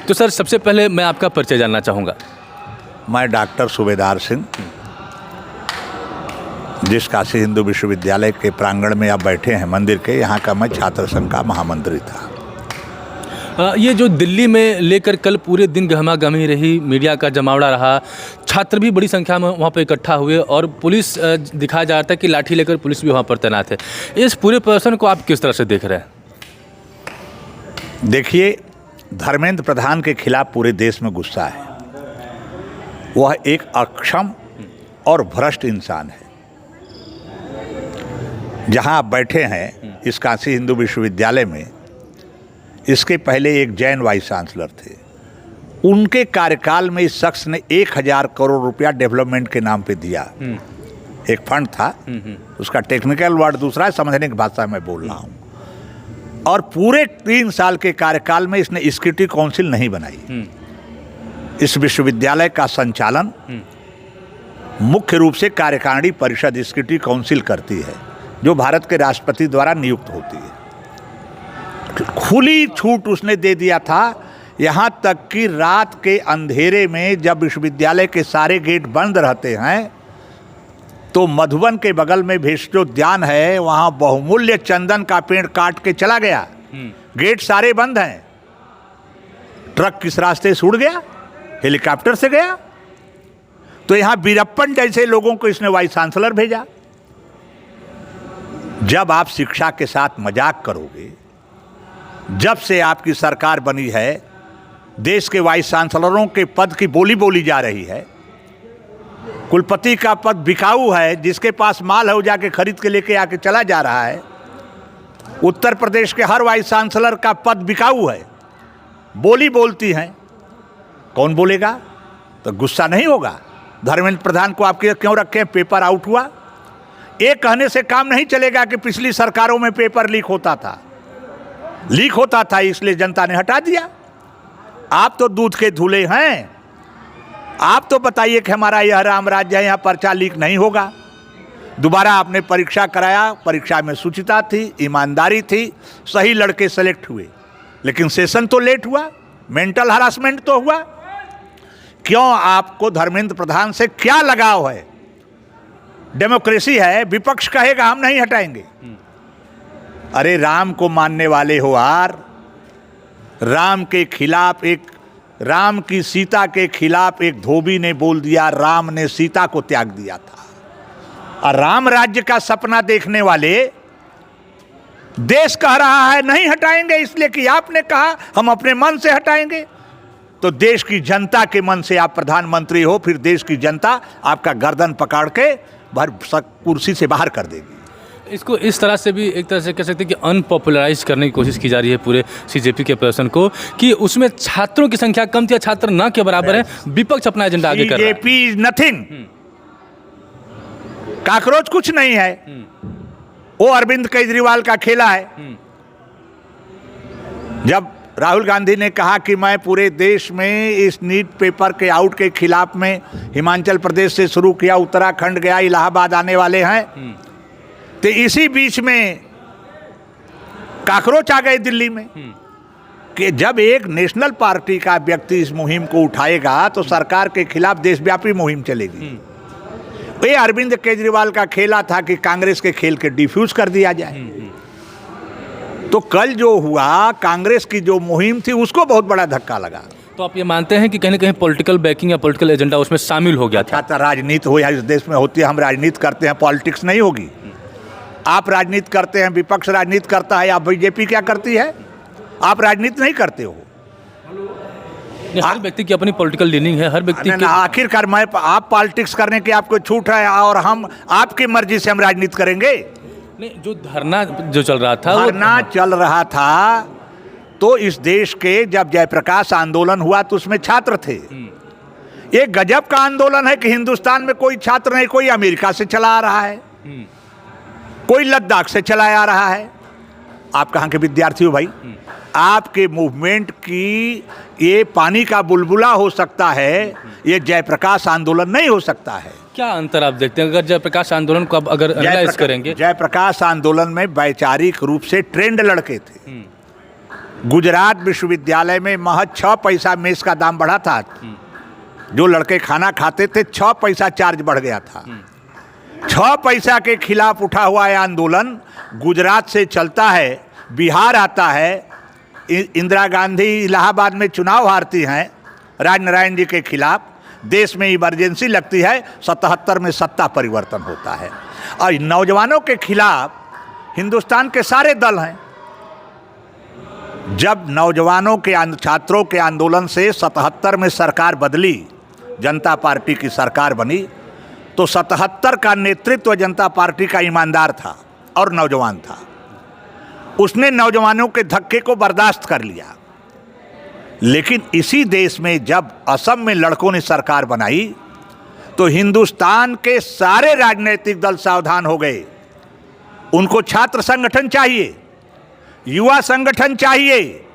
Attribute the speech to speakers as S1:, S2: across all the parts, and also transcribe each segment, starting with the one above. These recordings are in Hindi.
S1: तो सर सबसे पहले मैं आपका परिचय जानना चाहूँगा।
S2: मैं डॉक्टर सूबेदार सिंह, जिस काशी हिंदू विश्वविद्यालय के प्रांगण में आप बैठे हैं मंदिर के, यहाँ का मैं छात्र संघ का महामंत्री था।
S1: ये जो दिल्ली में लेकर कल पूरे दिन गहमा-गहमी रही, मीडिया का जमावड़ा रहा, छात्र भी बड़ी संख्या में वहाँ पर इकट्ठा हुए और पुलिस दिखाया जा रहा था कि लाठी लेकर पुलिस भी वहाँ पर तैनात है। इस पूरे प्रदर्शन को आप किस तरह से देख रहे हैं?
S2: देखिए, धर्मेंद्र प्रधान के खिलाफ पूरे देश में गुस्सा है। वह एक अक्षम और भ्रष्ट इंसान है। जहाँ आप बैठे हैं इस काशी हिंदू विश्वविद्यालय में, इसके पहले एक जैन वाइस चांसलर थे। उनके कार्यकाल में इस शख्स ने 1000 करोड़ रुपया डेवलपमेंट के नाम पे दिया। एक फंड था, उसका टेक्निकल वर्ड दूसरा है, समझने की भाषा में बोल रहा हूँ। और पूरे 3 साल के कार्यकाल में इसने सिक्योरिटी काउंसिल नहीं बनाई। इस विश्वविद्यालय का संचालन मुख्य रूप से कार्यकारिणी परिषद सिक्योरिटी काउंसिल करती है, जो भारत के राष्ट्रपति द्वारा नियुक्त होती है। खुली छूट उसने दे दिया था, यहाँ तक कि रात के अंधेरे में जब विश्वविद्यालय के सारे गेट बंद रहते हैं तो मधुबन के बगल में भेषजोद्यान है, वहाँ बहुमूल्य चंदन का पेड़ काट के चला गया। गेट सारे बंद हैं। ट्रक किस रास्ते से उड़ गया? हेलीकॉप्टर से गया। तो यहाँ वीरप्पन जैसे लोगों को इसने वाइस चांसलर भेजा। जब आप शिक्षा के साथ मजाक करोगे, जब से आपकी सरकार बनी है, देश के वाइस चांसलरों के पद की बोली बोली जा रही है। कुलपति का पद बिकाऊ है, जिसके पास माल है वो जाके खरीद के लेके आके चला जा रहा है। उत्तर प्रदेश के हर वाइस चांसलर का पद बिकाऊ है। बोली बोलती हैं, कौन बोलेगा? तो गुस्सा नहीं होगा? धर्मेंद्र प्रधान को आपके क्यों रखे? पेपर आउट हुआ। एक कहने से काम नहीं चलेगा कि पिछली सरकारों में पेपर लीक होता था, इसलिए जनता ने हटा दिया। आप तो दूध के धुले हैं। आप तो बताइए कि हमारा यह राम राज्य है, यहाँ पर्चा लीक नहीं होगा। दोबारा आपने परीक्षा कराया, परीक्षा में शुचिता थी, ईमानदारी थी, सही लड़के सेलेक्ट हुए, लेकिन सेशन तो लेट हुआ, मेंटल हरासमेंट तो हुआ। क्यों? आपको धर्मेंद्र प्रधान से क्या लगाव है? डेमोक्रेसी है, विपक्ष कहेगा हम नहीं हटाएंगे। अरे राम को मानने वाले हो यार। राम की सीता के खिलाफ एक धोबी ने बोल दिया, राम ने सीता को त्याग दिया था। और राम राज्य का सपना देखने वाले देश कह रहा है नहीं हटाएंगे, इसलिए कि आपने कहा हम अपने मन से हटाएंगे। तो देश की जनता के मन से आप प्रधानमंत्री हो, फिर देश की जनता आपका गर्दन पकड़ के कुर्सी से बाहर कर देगी।
S1: इसको इस तरह से भी एक तरह से कह सकते हैं कि अनपॉपुलराइज करने की कोशिश की जा रही है पूरे सीजेपी के प्रदर्शन को, कि उसमें छात्रों की संख्या कम थी, छात्र न के बराबर है, विपक्ष अपना एजेंडा आगे कर रहा है।
S2: सीजेपी इज नथिंग, काकरोच कुछ नहीं है। वो अरविंद केजरीवाल का खेला है। जब राहुल गांधी ने कहा कि मैं पूरे देश में इस नीट पेपर के आउट के खिलाफ में हिमाचल प्रदेश से शुरू किया, उत्तराखंड गया, इलाहाबाद आने वाले हैं, तो इसी बीच में काकरोच आ गए दिल्ली में। कि जब एक नेशनल पार्टी का व्यक्ति इस मुहिम को उठाएगा तो सरकार के खिलाफ देशव्यापी मुहिम चलेगी। ये अरविंद केजरीवाल का खेला था कि कांग्रेस के खेल के डिफ्यूज कर दिया जाए। तो कल जो हुआ, कांग्रेस की जो मुहिम थी उसको बहुत बड़ा धक्का लगा।
S1: तो आप ये मानते हैं कि कहीं ना कहीं पॉलिटिकल बैकिंग या पॉलिटिकल एजेंडा उसमें शामिल हो गया था?
S2: राजनीति हो या इस देश में होती है, हम राजनीति करते हैं, पॉलिटिक्स नहीं होगी। आप राजनीति करते हैं, विपक्ष राजनीति करता है, आप बीजेपी क्या करती है? आप राजनीति नहीं करते हो।
S1: हर व्यक्ति की अपनी पॉलिटिकल लीनिंग है, हर व्यक्ति की।
S2: आखिरकार आप पॉलिटिक्स करने की आपको छूट है और हम आपकी मर्जी से हम राजनीति करेंगे?
S1: नहीं, जो धरना जो चल रहा था,
S2: धरना चल रहा था, तो इस देश के जब जयप्रकाश आंदोलन हुआ तो उसमें छात्र थे। ये गजब का आंदोलन है कि हिंदुस्तान में कोई छात्र नहीं, कोई अमेरिका से चला आ रहा है, कोई लद्दाख से चला आ रहा है। आप कहाँ के विद्यार्थी हो भाई? आपके मूवमेंट की ये पानी का बुलबुला हो सकता है, ये जयप्रकाश आंदोलन नहीं हो सकता है।
S1: क्या अंतर आप देखते हैं? अगर जयप्रकाश आंदोलन को अब अगर एनालाइज करेंगे,
S2: जयप्रकाश आंदोलन में वैचारिक रूप से ट्रेंड लड़के थे, गुजरात विश्वविद्यालय में महज 6 पैसा मेस का दाम बढ़ा था। जो लड़के खाना खाते थे 6 पैसा चार्ज बढ़ गया था। 6 पैसा के खिलाफ उठा हुआ यह आंदोलन गुजरात से चलता है, बिहार आता है, इंदिरा गांधी इलाहाबाद में चुनाव हारती हैं राजनारायण जी के खिलाफ, देश में इमरजेंसी लगती है, 77 में सत्ता परिवर्तन होता है। और नौजवानों के खिलाफ हिंदुस्तान के सारे दल हैं। जब नौजवानों के छात्रों के आंदोलन से 77 में सरकार बदली, जनता पार्टी की सरकार बनी, तो 77 का नेतृत्व जनता पार्टी का ईमानदार था और नौजवान था। उसने नौजवानों के धक्के को बर्दाश्त कर लिया। लेकिन इसी देश में जब असम में लड़कों ने सरकार बनाई तो हिंदुस्तान के सारे राजनीतिक दल सावधान हो गए। उनको छात्र संगठन चाहिए, युवा संगठन चाहिए,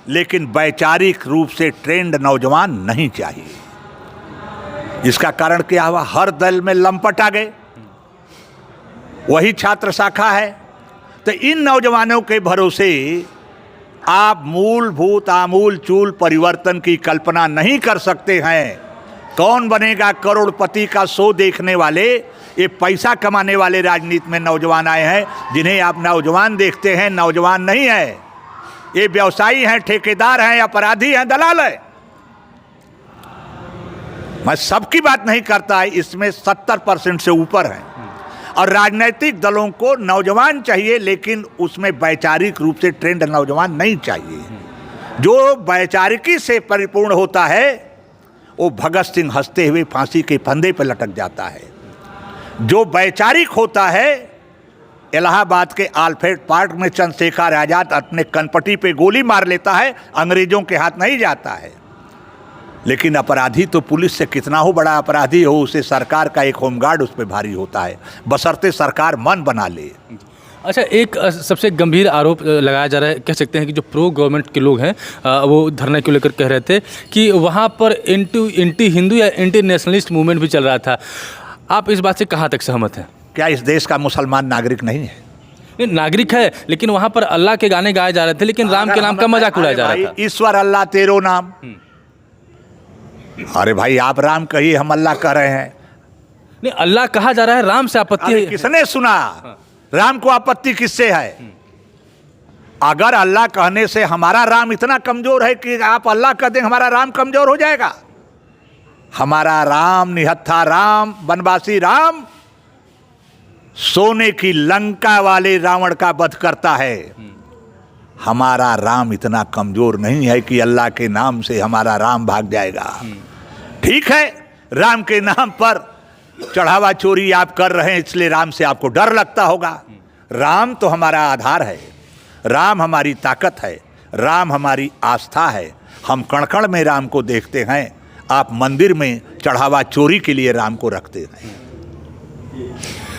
S2: लेकिन वैचारिक रूप से ट्रेंड नौजवान नहीं चाहिए। इसका कारण क्या हुआ? हर दल में लंपट आ गए, वही छात्र शाखा है। तो इन नौजवानों के भरोसे आप मूलभूत आमूल चूल परिवर्तन की कल्पना नहीं कर सकते हैं। कौन बनेगा करोड़पति का शो देखने वाले, ये पैसा कमाने वाले राजनीति में नौजवान आए हैं, जिन्हें आप नौजवान देखते हैं, नौजवान नहीं है। ये व्यवसायी हैं, ठेकेदार हैं, अपराधी हैं, दलाल हैं। मैं सबकी बात नहीं करता है, इसमें 70% से ऊपर हैं। और राजनीतिक दलों को नौजवान चाहिए, लेकिन उसमें वैचारिक रूप से ट्रेंड नौजवान नहीं चाहिए। जो वैचारिकी से परिपूर्ण होता है वो भगत सिंह हंसते हुए फांसी के फंदे पर लटक जाता है। जो वैचारिक होता है, इलाहाबाद के आल्फ्रेड पार्क में चंद्रशेखर आजाद अपने कनपटी पे गोली मार लेता है, अंग्रेजों के हाथ नहीं जाता है। लेकिन अपराधी तो पुलिस से कितना हो बड़ा अपराधी हो, उसे सरकार का एक होमगार्ड उस पर भारी होता है, बशर्ते सरकार मन बना ले।
S1: अच्छा, एक सबसे गंभीर आरोप लगाया जा रहा है, कह सकते हैं कि जो प्रो गवर्नमेंट के लोग हैं वो धरने को लेकर कह रहे थे कि वहाँ पर एंटी हिंदू या एंटी नेशनलिस्ट मूवमेंट भी चल रहा था। आप इस बात से कहाँ तक सहमत हैं?
S2: क्या इस देश का मुसलमान नागरिक नहीं है?
S1: नहीं, नागरिक है, लेकिन वहाँ पर अल्लाह के गाने गाए जा रहे थे, लेकिन राम के नाम का मजाक उड़ाया जा रहा था।
S2: ईश्वर अल्लाह तेरो नाम। अरे भाई, आप राम कहिए, हम अल्लाह कह रहे हैं।
S1: नहीं, अल्लाह कहा जा रहा है, राम से आपत्ति है।
S2: किसने सुना? राम को आपत्ति किससे है? अगर अल्लाह कहने से हमारा राम इतना कमजोर है कि आप अल्लाह कह दें, हमारा राम कमजोर हो जाएगा? हमारा राम निहत्था राम, वनवासी राम, सोने की लंका वाले रावण का वध करता है। हमारा राम इतना कमजोर नहीं है कि अल्लाह के नाम से हमारा राम भाग जाएगा। ठीक है, राम के नाम पर चढ़ावा चोरी आप कर रहे हैं, इसलिए राम से आपको डर लगता होगा। राम तो हमारा आधार है, राम हमारी ताकत है, राम हमारी आस्था है। हम कण कण में राम को देखते हैं। आप मंदिर में चढ़ावा चोरी के लिए राम को रखते हैं।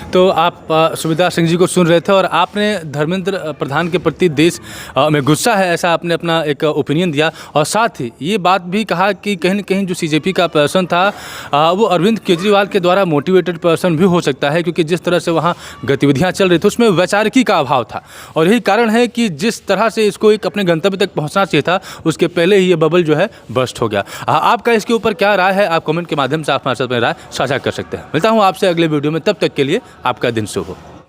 S1: तो आप सुविधा सिंह जी को सुन रहे थे और आपने धर्मेंद्र प्रधान के प्रति देश में गुस्सा है, ऐसा आपने अपना एक ओपिनियन दिया। और साथ ही ये बात भी कहा कि कहीं न कहीं जो सीजेपी का प्रदर्शन था वो अरविंद केजरीवाल के द्वारा मोटिवेटेड प्रदर्शन भी हो सकता है, क्योंकि जिस तरह से वहाँ गतिविधियाँ चल रही थी उसमें वैचारिकी का अभाव था। और यही कारण है कि जिस तरह से इसको एक अपने गंतव्य तक पहुँचना चाहिए था, उसके पहले ही ये बबल जो है बस्ट हो गया। आपका इसके ऊपर क्या राय है? आप कमेंट के माध्यम से आप हमारे साथ में राय साझा कर सकते हैं। मिलता हूँ आपसे अगले वीडियो में, तब तक के लिए आपका दिन शुभ हो।